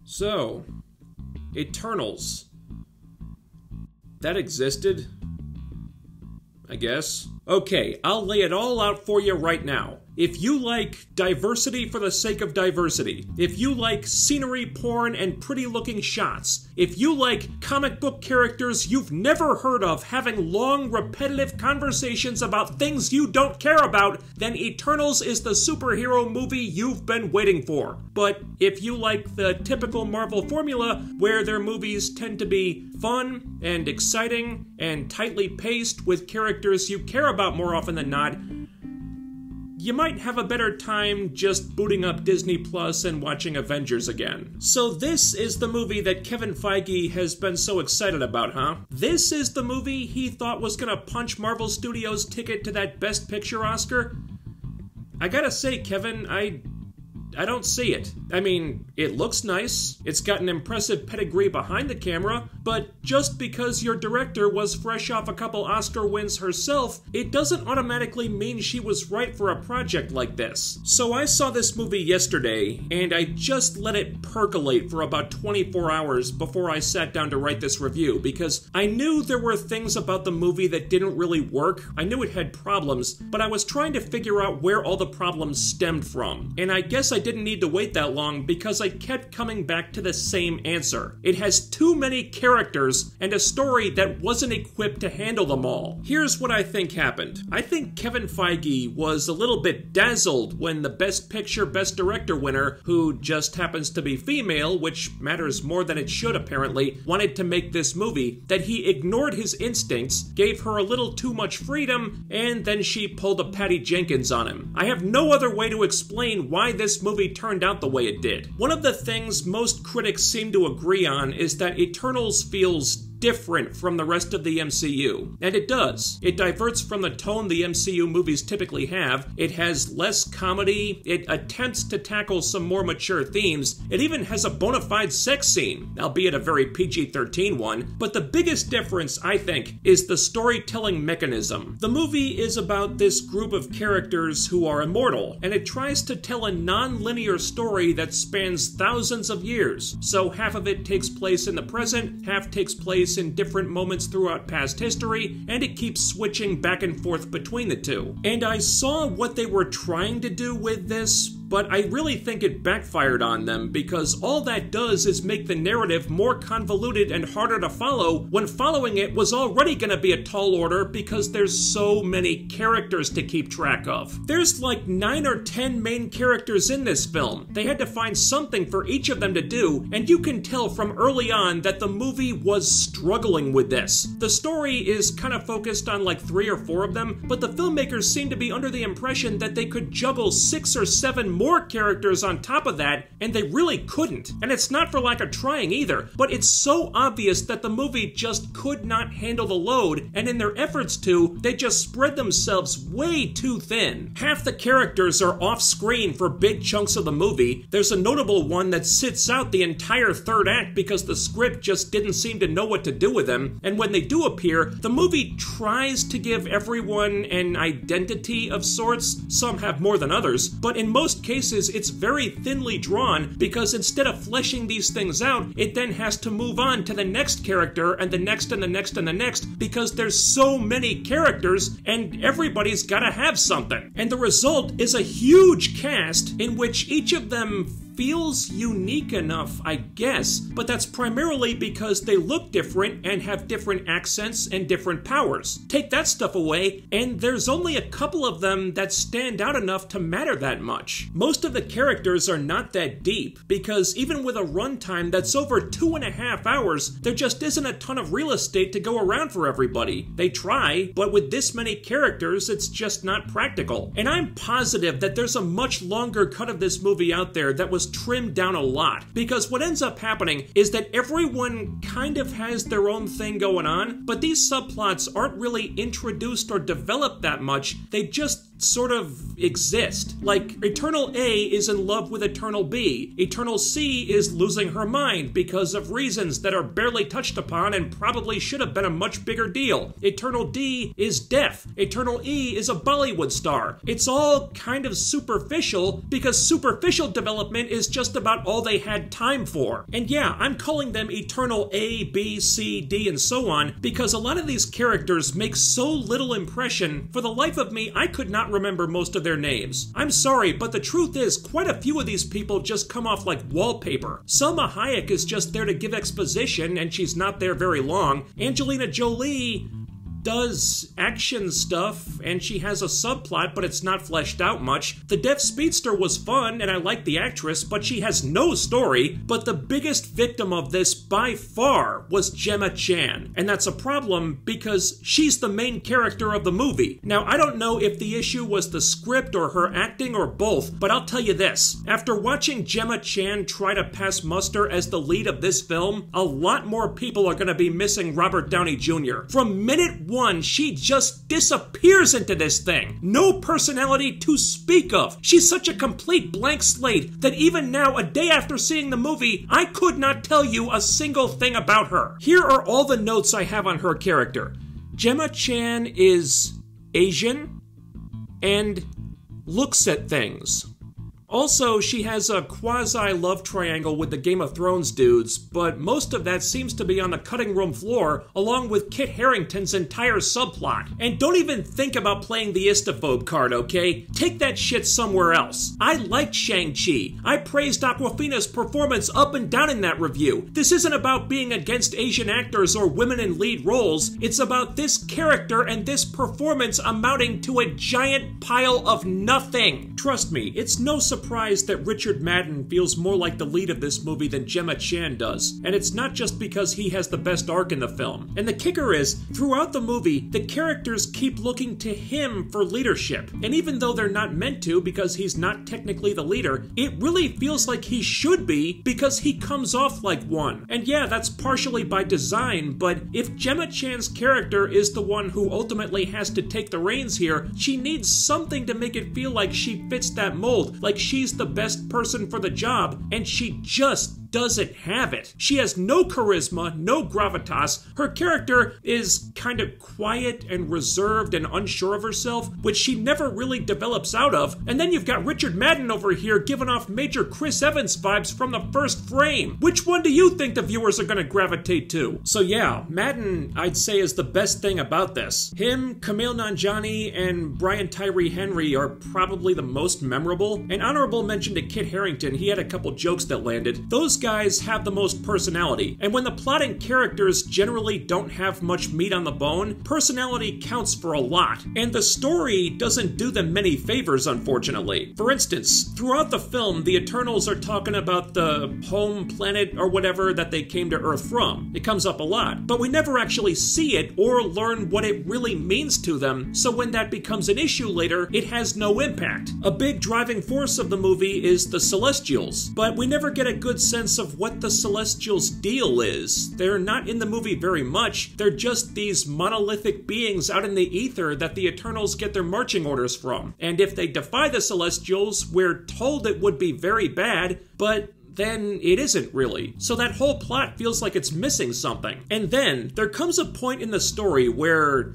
So, Eternals. That existed? I guess. Okay, I'll lay it all out for you right now. If you like diversity for the sake of diversity, if you like scenery porn and pretty looking shots, if you like comic book characters you've never heard of having long, repetitive conversations about things you don't care about, then Eternals is the superhero movie you've been waiting for. But if you like the typical Marvel formula, where their movies tend to be fun and exciting and tightly paced with characters you care about more often than not, you might have a better time just booting up Disney Plus and watching Avengers again. So this is the movie that Kevin Feige has been so excited about, huh? This is the movie he thought was gonna punch Marvel Studios' ticket to that Best Picture Oscar? I gotta say, Kevin, I don't see it. I mean, it looks nice, it's got an impressive pedigree behind the camera, but just because your director was fresh off a couple Oscar wins herself, it doesn't automatically mean she was right for a project like this. So I saw this movie yesterday, and I just let it percolate for about 24 hours before I sat down to write this review, because I knew there were things about the movie that didn't really work. I knew it had problems, but I was trying to figure out where all the problems stemmed from. And I guess I didn't need to wait that long because I kept coming back to the same answer. It has too many characters and a story that wasn't equipped to handle them all. Here's what I think happened. I think Kevin Feige was a little bit dazzled when the Best Picture, Best Director winner, who just happens to be female, which matters more than it should apparently, wanted to make this movie, that he ignored his instincts, gave her a little too much freedom, and then she pulled a Patty Jenkins on him. I have no other way to explain why this movie turned out the way it did. One of the things most critics seem to agree on is that Eternals feels different from the rest of the MCU. And it does. It diverts from the tone the MCU movies typically have. It has less comedy. It attempts to tackle some more mature themes. It even has a bona fide sex scene, albeit a very PG-13 one. But the biggest difference, I think, is the storytelling mechanism. The movie is about this group of characters who are immortal, and it tries to tell a non-linear story that spans thousands of years. So half of it takes place in the present, half takes place in different moments throughout past history, and it keeps switching back and forth between the two. And I saw what they were trying to do with this, but I really think it backfired on them, because all that does is make the narrative more convoluted and harder to follow, when following it was already gonna be a tall order because there's so many characters to keep track of. There's like 9 or 10 main characters in this film. They had to find something for each of them to do, and you can tell from early on that the movie was struggling with this. The story is kind of focused on like 3 or 4 of them, but the filmmakers seem to be under the impression that they could juggle 6 or 7 more characters on top of that, and they really couldn't. And it's not for lack of trying either, but it's so obvious that the movie just could not handle the load, and in their efforts to, they just spread themselves way too thin. Half the characters are off screen for big chunks of the movie. There's a notable one that sits out the entire third act because the script just didn't seem to know what to do with them, and when they do appear, the movie tries to give everyone an identity of sorts. Some have more than others, but in most cases it's very thinly drawn, because instead of fleshing these things out, it then has to move on to the next character and the next and the next and the next, because there's so many characters and everybody's gotta have something. And the result is a huge cast in which each of them feels unique enough, I guess, but that's primarily because they look different and have different accents and different powers. Take that stuff away, and there's only a couple of them that stand out enough to matter that much. Most of the characters are not that deep, because even with a runtime that's over 2.5 hours, there just isn't a ton of real estate to go around for everybody. They try, but with this many characters, it's just not practical. And I'm positive that there's a much longer cut of this movie out there that was trimmed down a lot, because what ends up happening is that everyone kind of has their own thing going on, but these subplots aren't really introduced or developed that much. They just sort of exist. Like, Eternal A is in love with Eternal B. Eternal C is losing her mind because of reasons that are barely touched upon and probably should have been a much bigger deal. Eternal D is deaf. Eternal E is a Bollywood star. It's all kind of superficial because superficial development is just about all they had time for. And yeah, I'm calling them Eternal A, B, C, D, and so on because a lot of these characters make so little impression. For the life of me, I could not remember most of their names. I'm sorry, but the truth is, quite a few of these people just come off like wallpaper. Salma Hayek is just there to give exposition, and she's not there very long. Angelina Jolie does action stuff, and she has a subplot, but it's not fleshed out much. The Deaf Speedster was fun, and I like the actress, but she has no story. But the biggest victim of this, by far, was Gemma Chan. And that's a problem, because she's the main character of the movie. Now, I don't know if the issue was the script or her acting or both, but I'll tell you this. After watching Gemma Chan try to pass muster as the lead of this film, a lot more people are going to be missing Robert Downey Jr. From minute one, she just disappears into this thing. No personality to speak of. She's such a complete blank slate that even now, a day after seeing the movie, I could not tell you a single thing about her. Here are all the notes I have on her character. Gemma Chan is Asian and looks at things. Also, she has a quasi-love triangle with the Game of Thrones dudes, but most of that seems to be on the cutting room floor, along with Kit Harington's entire subplot. And don't even think about playing the Istaphobe card, okay? Take that shit somewhere else. I liked Shang-Chi. I praised Awkwafina's performance up and down in that review. This isn't about being against Asian actors or women in lead roles. It's about this character and this performance amounting to a giant pile of nothing. Trust me, it's no surprise that Richard Madden feels more like the lead of this movie than Gemma Chan does, and it's not just because he has the best arc in the film. And the kicker is, throughout the movie, the characters keep looking to him for leadership, and even though they're not meant to because he's not technically the leader, it really feels like he should be because he comes off like one. And yeah, that's partially by design, but if Gemma Chan's character is the one who ultimately has to take the reins here, she needs something to make it feel like she fits that mold, like she's the best person for the job, and she just doesn't have it. She has no charisma, no gravitas. Her character is kind of quiet and reserved and unsure of herself, which she never really develops out of. And then you've got Richard Madden over here giving off major Chris Evans vibes from the first frame. Which one do you think the viewers are going to gravitate to? So yeah, Madden, I'd say, is the best thing about this. Him, Kumail Nanjiani, and Brian Tyree Henry are probably the most memorable. An honorable mention to Kit Harington. He had a couple jokes that landed. Those guys have the most personality, and when the plotting characters generally don't have much meat on the bone, personality counts for a lot, and the story doesn't do them many favors, unfortunately. For instance, throughout the film, the Eternals are talking about the home planet or whatever that they came to Earth from. It comes up a lot, but we never actually see it or learn what it really means to them, so when that becomes an issue later, it has no impact. A big driving force of the movie is the Celestials, but we never get a good sense of what the Celestials' deal is. They're not in the movie very much. They're just these monolithic beings out in the ether that the Eternals get their marching orders from. And if they defy the Celestials, we're told it would be very bad, but then it isn't really. So that whole plot feels like it's missing something. And then there comes a point in the story where,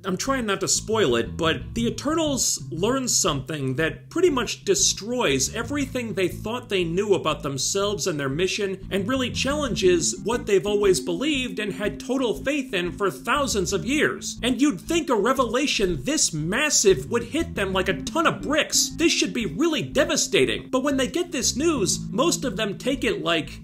I'm trying not to spoil it, but the Eternals learn something that pretty much destroys everything they thought they knew about themselves and their mission, and really challenges what they've always believed and had total faith in for thousands of years. And you'd think a revelation this massive would hit them like a ton of bricks. This should be really devastating. But when they get this news, most of them take it like,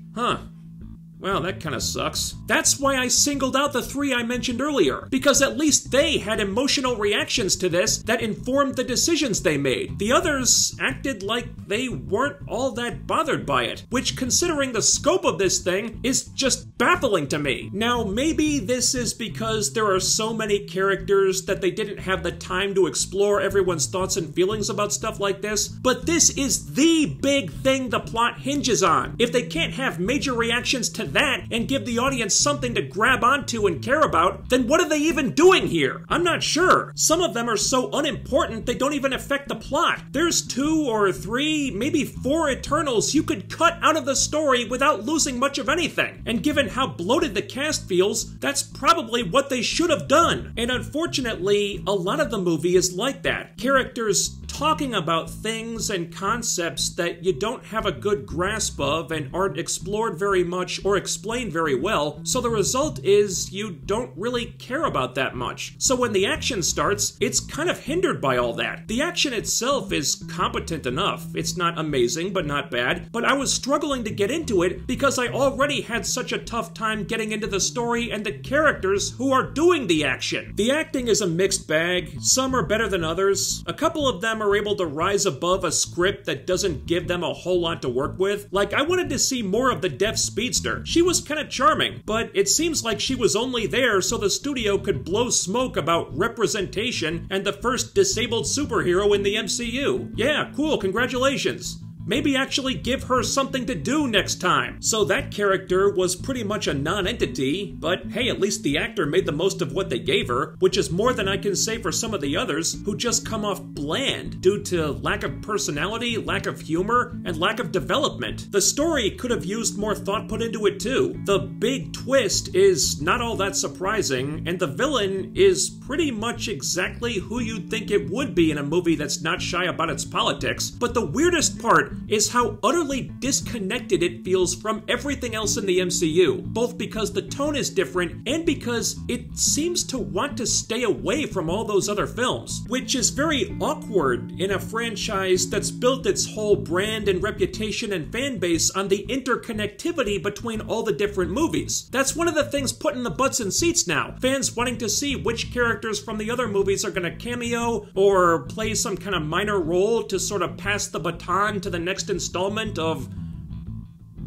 well, that kind of sucks. That's why I singled out the three I mentioned earlier, because at least they had emotional reactions to this that informed the decisions they made. The others acted like they weren't all that bothered by it, which, considering the scope of this thing, is just baffling to me. Now, maybe this is because there are so many characters that they didn't have the time to explore everyone's thoughts and feelings about stuff like this, but this is the big thing the plot hinges on. If they can't have major reactions to than that and give the audience something to grab onto and care about, then what are they even doing here? I'm not sure. Some of them are so unimportant they don't even affect the plot. There's 2 or 3, maybe 4 Eternals you could cut out of the story without losing much of anything. And given how bloated the cast feels, that's probably what they should have done. And unfortunately, a lot of the movie is like that. Characters talking about things and concepts that you don't have a good grasp of and aren't explored very much or explained very well, so the result is you don't really care about that much. So when the action starts, it's kind of hindered by all that. The action itself is competent enough. It's not amazing, but not bad, but I was struggling to get into it because I already had such a tough time getting into the story and the characters who are doing the action. The acting is a mixed bag. Some are better than others. A couple of them are able to rise above a script that doesn't give them a whole lot to work with. Like, I wanted to see more of the deaf speedster. She was kind of charming, but it seems like she was only there so the studio could blow smoke about representation and the first disabled superhero in the MCU. Yeah, cool, congratulations. Maybe actually give her something to do next time. So that character was pretty much a non-entity, but hey, at least the actor made the most of what they gave her, which is more than I can say for some of the others who just come off bland due to lack of personality, lack of humor, and lack of development. The story could have used more thought put into it too. The big twist is not all that surprising, and the villain is pretty much exactly who you'd think it would be in a movie that's not shy about its politics. But the weirdest part is how utterly disconnected it feels from everything else in the MCU, both because the tone is different and because it seems to want to stay away from all those other films, which is very awkward in a franchise that's built its whole brand and reputation and fan base on the interconnectivity between all the different movies. That's one of the things put in the butts and seats now. Fans wanting to see which characters from the other movies are going to cameo or play some kind of minor role to sort of pass the baton to the next installment of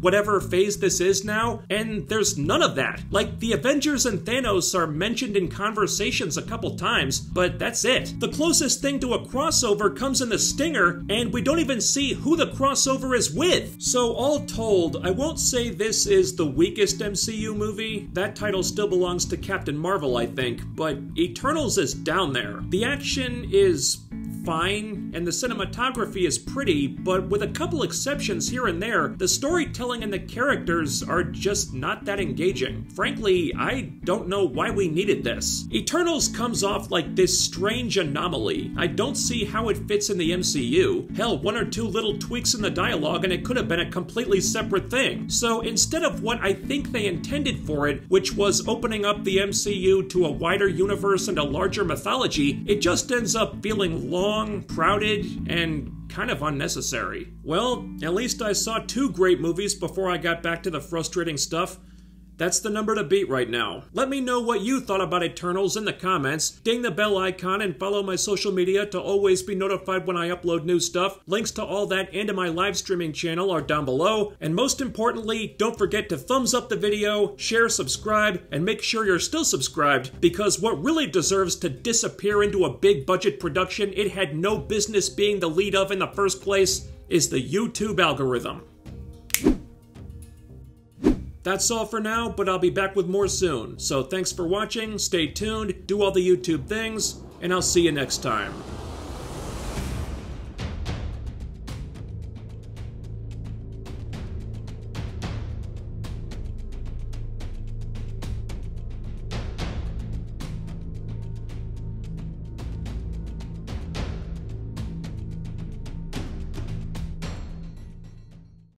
whatever phase this is now, and there's none of that. Like, the Avengers and Thanos are mentioned in conversations a couple times, but that's it. The closest thing to a crossover comes in the Stinger, and we don't even see who the crossover is with. So all told, I won't say this is the weakest MCU movie. That title still belongs to Captain Marvel, I think, but Eternals is down there. The action is fine, and the cinematography is pretty, but with a couple exceptions here and there, the storytelling and the characters are just not that engaging. Frankly, I don't know why we needed this. Eternals comes off like this strange anomaly. I don't see how it fits in the MCU. Hell, 1 or 2 little tweaks in the dialogue and it could have been a completely separate thing. So instead of what I think they intended for it, which was opening up the MCU to a wider universe and a larger mythology, it just ends up feeling long, crowded, and kind of unnecessary. Well, at least I saw 2 great movies before I got back to the frustrating stuff. That's the number to beat right now. Let me know what you thought about Eternals in the comments. Ding the bell icon and follow my social media to always be notified when I upload new stuff. Links to all that and to my live streaming channel are down below. And most importantly, don't forget to thumbs up the video, share, subscribe, and make sure you're still subscribed, because what really deserves to disappear into a big budget production it had no business being the lead of in the first place is the YouTube algorithm. That's all for now, but I'll be back with more soon. So thanks for watching, stay tuned, do all the YouTube things, and I'll see you next time.